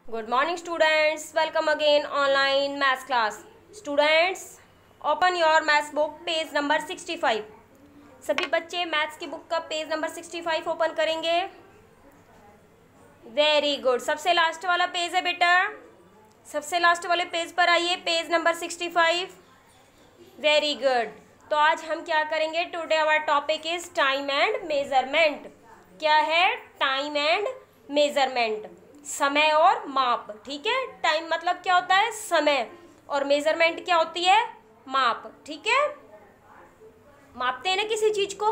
Good morning students, welcome again online maths class. Students, open your maths book page number 65. सभी बच्चे maths की book का page number 65 open करेंगे. Very good. सबसे last वाला page है बेटा, सबसे लास्ट वाले पेज पर आइए, पेज नंबर 65. Very good. तो आज हम क्या करेंगे? Today our topic is time and measurement. क्या है? टाइम एंड मेजरमेंट, समय और माप. ठीक है. टाइम मतलब क्या होता है? समय. और मेजरमेंट क्या होती है? माप. ठीक है. मापते हैं ना किसी चीज को.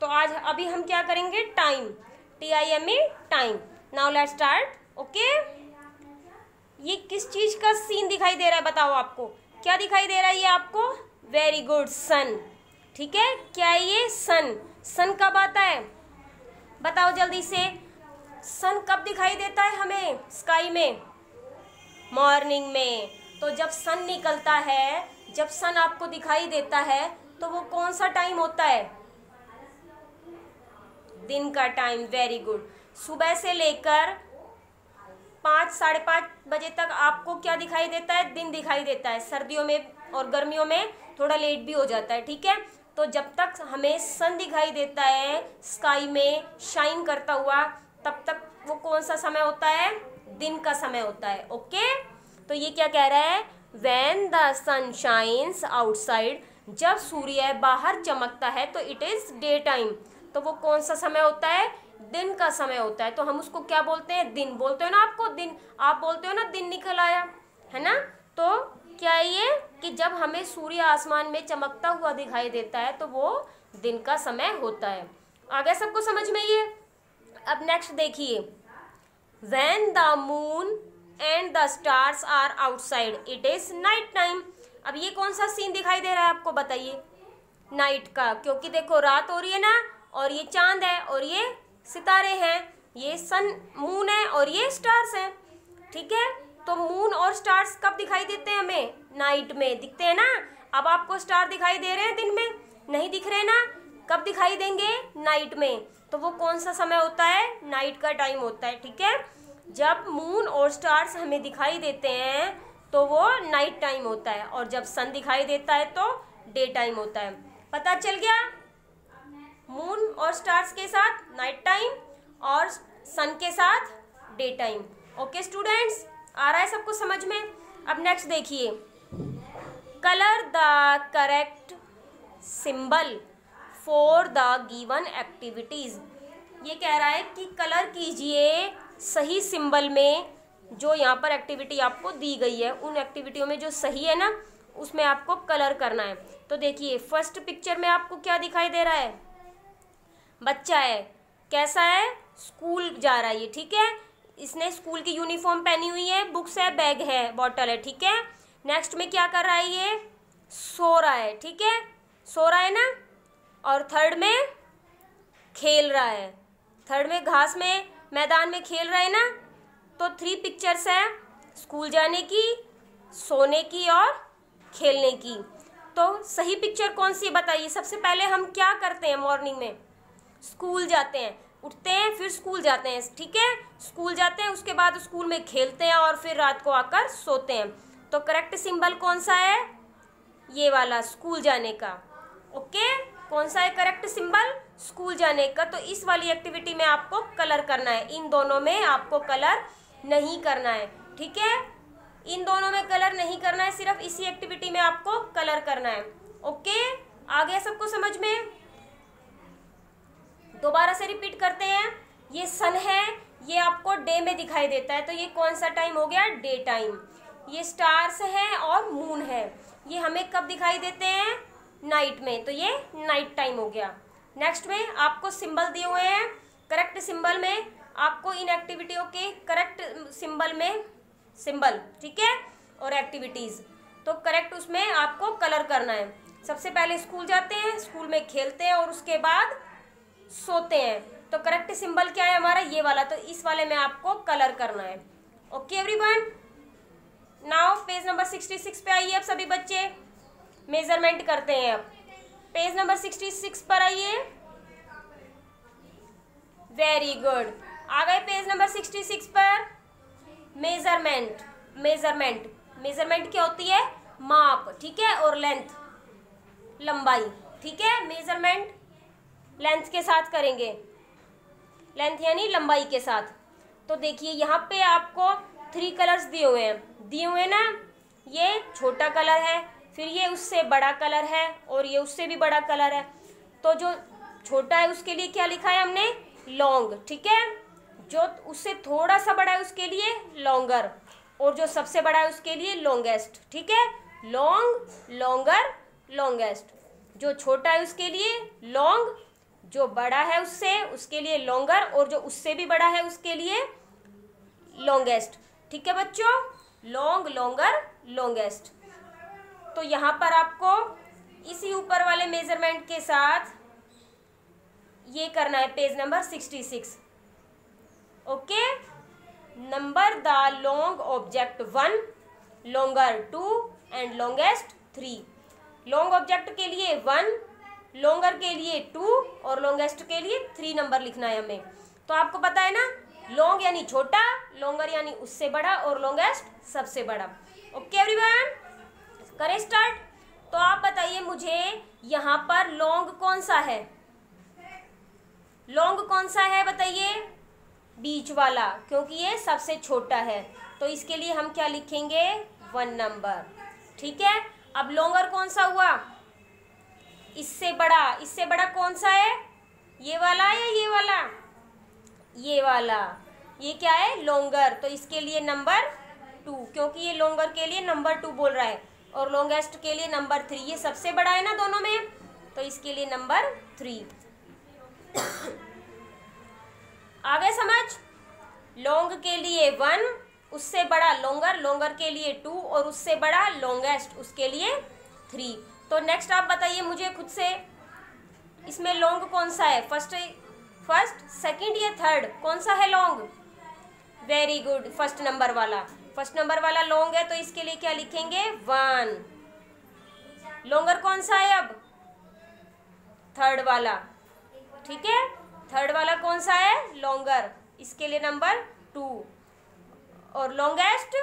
तो आज अभी हम क्या करेंगे? Time. TIME, time. Now let's start. Okay. ये किस चीज का सीन दिखाई दे रहा है? बताओ आपको क्या दिखाई दे रहा है? ये आपको वेरी गुड, सन. ठीक है. क्या है ये? सन. सन कब आता है? बताओ जल्दी से. सन कब दिखाई देता है हमें स्काई में? मॉर्निंग में. तो जब सन निकलता है, जब सन आपको दिखाई देता है, तो वो कौन सा टाइम होता है? दिन का टाइम. Very good. सुबह से लेकर 5 साढ़े 5 बजे तक आपको क्या दिखाई देता है? दिन दिखाई देता है. सर्दियों में और गर्मियों में थोड़ा लेट भी हो जाता है. ठीक है. तो जब तक हमें सन दिखाई देता है स्काई में शाइन करता हुआ, तब तक वो कौन सा समय होता है? दिन का समय होता है. ओके. तो ये क्या कह रहा है? When the sun shines outside, जब सूर्य बाहर चमकता है तो इट इज डे टाइम. तो वो कौन सा समय होता है? दिन का समय होता है. तो हम उसको क्या बोलते हैं? दिन. बोलते हो ना आपको दिन, आप बोलते हो ना दिन निकल आया, है ना. तो क्या है ये कि जब हमें सूर्य आसमान में चमकता हुआ दिखाई देता है तो वो दिन का समय होता है. आ गया सबको समझ में ये? अब नेक्स्ट देखिए. When the moon and the stars are outside, it is night time. अब ये कौन सा सीन दिखाई दे रहा है आपको? बताइए. नाइट का. क्योंकि देखो रात हो रही है ना, और ये चांद है और ये सितारे हैं. ये सन मून है और ये स्टार्स हैं. ठीक है. तो मून और स्टार्स कब दिखाई देते हैं हमें? नाइट में दिखते हैं ना. अब आपको स्टार दिखाई दे रहे हैं दिन में? नहीं दिख रहे ना. कब दिखाई देंगे? नाइट में. तो वो कौन सा समय होता है? नाइट का टाइम होता है. ठीक है. जब मून और स्टार्स हमें दिखाई देते हैं तो वो नाइट टाइम होता है, और जब सन दिखाई देता है तो डे टाइम होता है. पता चल गया? मून और स्टार्स के साथ नाइट टाइम और सन के साथ डे टाइम. ओके स्टूडेंट्स, आ रहा है सबको समझ में? अब नेक्स्ट देखिए. Colour the correct symbol for the given activities. ये कह रहा है कि कलर कीजिए सही सिंबल में जो यहाँ पर एक्टिविटी आपको दी गई है. उन एक्टिविटियों में जो सही है ना, उसमें आपको कलर करना है. तो देखिए फर्स्ट पिक्चर में आपको क्या दिखाई दे रहा है? बच्चा है. कैसा है? स्कूल जा रहा है ये. ठीक है. इसने स्कूल की यूनिफॉर्म पहनी हुई है, बुक्स है, बैग है, बॉटल है. ठीक है. नेक्स्ट में क्या कर रहा है? ये सो रहा है. ठीक है. सो रहा है ना. और थर्ड में खेल रहा है. थर्ड में घास में मैदान में खेल रहा है ना. तो 3 पिक्चर्स है, स्कूल जाने की, सोने की और खेलने की. तो सही पिक्चर कौन सी है बताइए? सबसे पहले हम क्या करते हैं मॉर्निंग में? स्कूल जाते हैं. उठते हैं फिर स्कूल जाते हैं. ठीक है. स्कूल जाते हैं, उसके बाद स्कूल में खेलते हैं और फिर रात को आकर सोते हैं. तो करेक्ट सिंबल कौन सा है? ये वाला, स्कूल जाने का. ओके. कौन सा है करेक्ट सिंबल? स्कूल जाने का. तो इस वाली एक्टिविटी में आपको कलर करना है. इन दोनों में आपको कलर नहीं करना है. ठीक है. इन दोनों में कलर नहीं करना है, सिर्फ इसी एक्टिविटी में आपको कलर करना है. ओके. आ गया सबको समझ में? दोबारा से रिपीट करते हैं. ये सन है, ये आपको डे में दिखाई देता है, तो ये कौन सा टाइम हो गया? Day time. ये स्टार्स हैं और मून है, ये हमें कब दिखाई देते हैं? नाइट में. तो ये नाइट टाइम हो गया. नेक्स्ट में आपको सिंबल दिए हुए हैं. करेक्ट सिंबल में आपको इन एक्टिविटियों के करेक्ट सिंबल में सिंबल. ठीक है. और एक्टिविटीज, तो करेक्ट उसमें आपको कलर करना है. सबसे पहले स्कूल जाते हैं, स्कूल में खेलते हैं और उसके बाद सोते हैं. तो करेक्ट सिंबल क्या है हमारा? ये वाला. तो इस वाले में आपको कलर करना है. Okay everyone. Now page number 66 पे आइए अब सभी बच्चे. मेजरमेंट करते हैं. अब पेज नंबर 66 पर आइए. Very good. आ गए पेज नंबर 66 पर. मेजरमेंट, मेजरमेंट, मेजरमेंट क्या होती है? माप, ठीक है, और लेंथ, लंबाई, ठीक है। मेजरमेंट लेंथ के साथ करेंगे, लेंथ यानी लंबाई के साथ। तो देखिए यहाँ पे आपको 3 कलर्स दिए हुए ना, ये छोटा कलर है, फिर ये उससे बड़ा कलर है, और ये उससे भी बड़ा कलर है। तो जो छोटा है उसके लिए क्या लिखा है हमने? लॉन्ग, ठीक है। जो उससे थोड़ा सा बड़ा है उसके लिए लॉन्गर, और जो सबसे बड़ा है उसके लिए लॉन्गेस्ट, ठीक है। Long, longer, longest. जो छोटा है उसके लिए लॉन्ग, जो बड़ा है उसके लिए लॉन्गर, और जो उससे भी बड़ा है उसके लिए लॉन्गेस्ट, ठीक है बच्चों। Long, longer, longest. तो यहाँ पर आपको इसी ऊपर वाले मेजरमेंट के साथ ये करना है, page number 66। Okay. Number the long object 1, longer 2 and longest 3। Long object के लिए 1, लॉन्गर के लिए 2 और लॉन्गेस्ट के लिए 3 नंबर लिखना है हमें। तो आपको पता है ना, लॉन्ग यानी छोटा, लॉन्गर यानी उससे बड़ा, और लॉन्गेस्ट सबसे बड़ा। ओके एवरीवन, करें स्टार्ट। तो आप बताइए मुझे यहाँ पर लॉन्ग कौन सा है? लॉन्ग कौन सा है बताइए? बीच वाला, क्योंकि ये सबसे छोटा है। तो इसके लिए हम क्या लिखेंगे? 1 नंबर, ठीक है। अब लॉन्गर कौन सा हुआ? इससे बड़ा। इससे बड़ा कौन सा है? ये वाला या ये वाला? ये वाला। ये क्या है? लॉन्गर। तो इसके लिए नंबर 2, क्योंकि ये लॉन्गर के लिए नंबर 2 बोल रहा है, और लॉन्गेस्ट के लिए नंबर 3। ये सबसे बड़ा है ना दोनों में, तो इसके लिए नंबर 3। आगे समझ? लॉन्ग के लिए 1, उससे बड़ा लॉन्गर, लॉन्गर के लिए 2, और उससे बड़ा लॉन्गेस्ट, उसके लिए 3। तो नेक्स्ट आप बताइए मुझे खुद से, इसमें लॉन्ग कौन सा है? फर्स्ट, सेकंड या थर्ड? कौन सा है long? Very good, first number वाला। फर्स्ट नंबर वाला लॉन्ग है, तो इसके लिए क्या लिखेंगे? 1। लॉन्गर कौन सा है अब? थर्ड वाला, ठीक है। थर्ड वाला कौन सा है? लॉन्गर, इसके लिए नंबर 2। और लॉन्गेस्ट,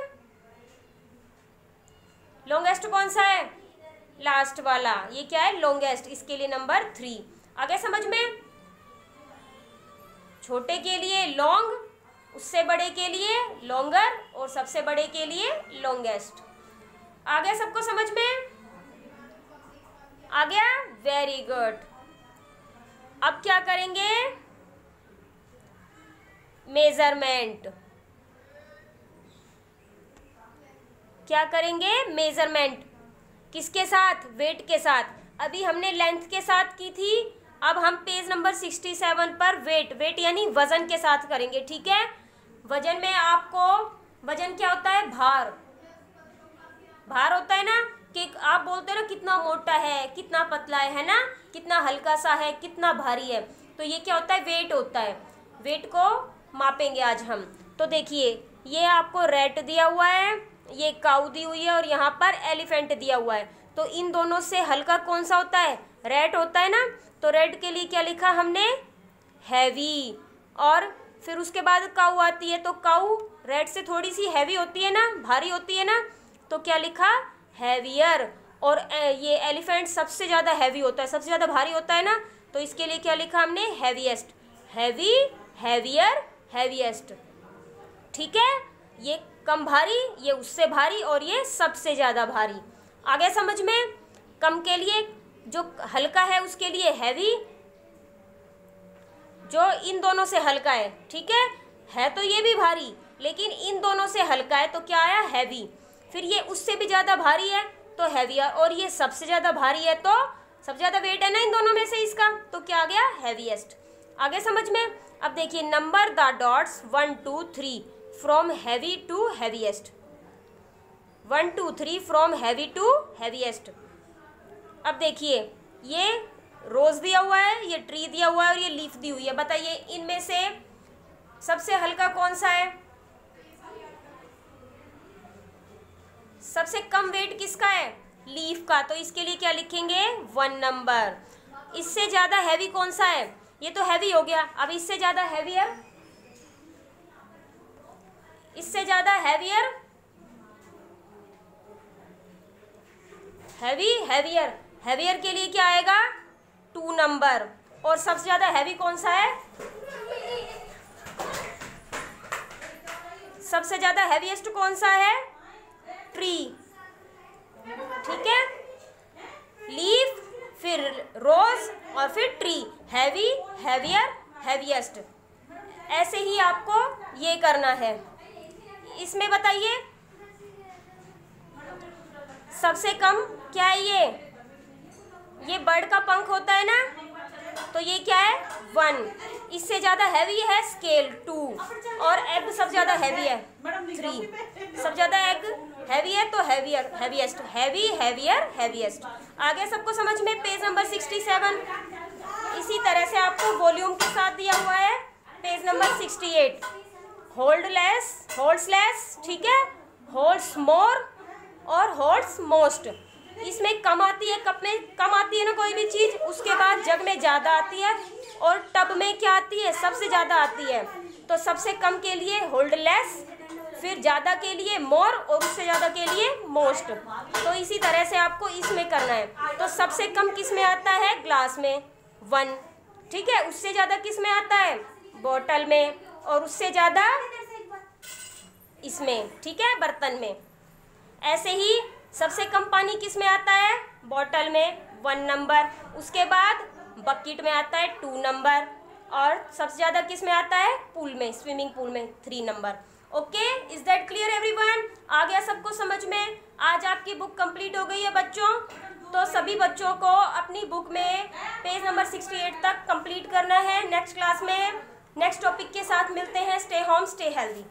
लॉन्गेस्ट कौन सा है? लास्ट वाला। ये क्या है? लॉन्गेस्ट, इसके लिए नंबर 3। आगे समझ में? छोटे के लिए लॉन्ग, उससे बड़े के लिए लॉन्गर, और सबसे बड़े के लिए लॉन्गेस्ट। आ गया सबको समझ में? आ गया? Very good. अब क्या करेंगे? मेजरमेंट। क्या करेंगे? मेजरमेंट। किसके साथ? वेट के साथ। अभी हमने लेंथ के साथ की थी, अब हम पेज नंबर 67 पर वेट यानी वजन के साथ करेंगे, ठीक है। वजन में आपको, वजन क्या होता है? भार। भार होता है ना, कि आप बोलते हो ना कितना मोटा है, कितना पतला है ना, कितना हल्का सा है, कितना भारी है। तो ये क्या होता है? वेट होता है। वेट को मापेंगे आज हम। तो देखिए, ये आपको रैट दिया हुआ है, ये काऊ दी हुई है, और यहाँ पर एलिफेंट दिया हुआ है। तो इन दोनों से हल्का कौन सा होता है? रैट होता है ना। तो रैट के लिए क्या लिखा हमने? हैवी। और फिर उसके बाद काऊ आती है, तो काऊ रैट से थोड़ी सी हैवी होती है ना, भारी होती है ना, तो क्या लिखा? हैवियर। और ये एलिफेंट सबसे ज़्यादा हैवी होता है, सबसे ज़्यादा भारी होता है ना, तो इसके लिए क्या लिखा हमने? हैवीएस्ट। हैवी, हैवियर, हैवीएस्ट, ठीक है। ये कम भारी, ये उससे भारी, और ये सबसे ज़्यादा भारी। आगे समझ में? कम के लिए, जो हल्का है उसके लिए हैवी, जो इन दोनों से हल्का है, ठीक है तो ये भी भारी, लेकिन इन दोनों से हल्का है, तो क्या आया? हैवी। फिर ये उससे भी ज़्यादा भारी है, तो हैवियर, और ये सबसे ज़्यादा भारी है, तो सबसे ज़्यादा वेट है ना इन दोनों में से इसका, तो क्या आ गया? हैवीएस्ट। आगे समझ में? अब देखिए, number the dots 1 2 3 from heavy to heaviest. 1 2 3 from heavy to heaviest. अब देखिए, ये रोज दिया हुआ है, ये ट्री दिया हुआ है, और ये लीफ दी हुई है। बताइए इनमें से सबसे हल्का कौन सा है? सबसे कम वेट किसका है? लीफ का। तो इसके लिए क्या लिखेंगे? 1 नंबर। इससे ज्यादा हैवी कौन सा है? ये तो हैवी हो गया। अब इससे ज्यादा हैवी है, इससे ज़्यादा हैवियर, हैवी, हैवियर, हैवियर के लिए क्या आएगा 2 नंबर। और सबसे ज़्यादा हैवी कौन सा है, सबसे ज़्यादा हैवीएस्ट कौन सा है, ट्री, ठीक है, लीफ, फिर रोज और फिर ट्री, हैवी, हैवियर, हैवीएस्ट। ऐसे ही आपको ये करना है। इसमें बताइए सबसे कम क्या है, ये बर्ड का पंख होता है ना, तो ये क्या है 1। इससे ज़्यादा हैवी है स्केल 2, और एग सबसे ज़्यादा हैवी है 3। सबसे ज़्यादा एग हैवी है तो heavier, heaviest, heavy, heavier, heaviest. आगे सबको समझ में। Page number 67। इसी तरह से आपको वॉल्यूम के साथ दिया हुआ है पेज नंबर 68। होल्डलेस, होल्ड्सलेस, ठीक है, होल्ड्स मोर और होल्ड्स मोस्ट। इसमें कम आती है, कप में कम आती है ना कोई भी चीज़, उसके बाद जग में ज़्यादा आती है, और टब में क्या आती है, सबसे ज़्यादा आती है। तो सबसे कम के लिए होल्डलेस, फिर ज़्यादा के लिए मोर, और उससे ज़्यादा के लिए मोस्ट। तो इसी तरह से आपको इसमें करना है। तो सबसे कम किस में आता है, ग्लास में 1, ठीक है। उससे ज़्यादा किस में आता है, बोतल में, और उससे ज़्यादा इसमें, ठीक है, बर्तन में। ऐसे ही सबसे कम पानी किस में आता है, बोतल में 1 नंबर, उसके बाद बकेट में आता है 2 नंबर, और सबसे ज़्यादा किस में आता है, पूल में, स्विमिंग पूल में 3 number. Okay, is that clear everyone? आ गया सबको समझ में? आज आपकी बुक कंप्लीट हो गई है बच्चों। तो सभी बच्चों को अपनी बुक में पेज नंबर 68 तक कंप्लीट करना है। नेक्स्ट क्लास में नेक्स्ट टॉपिक के साथ मिलते हैं। Stay home, stay healthy.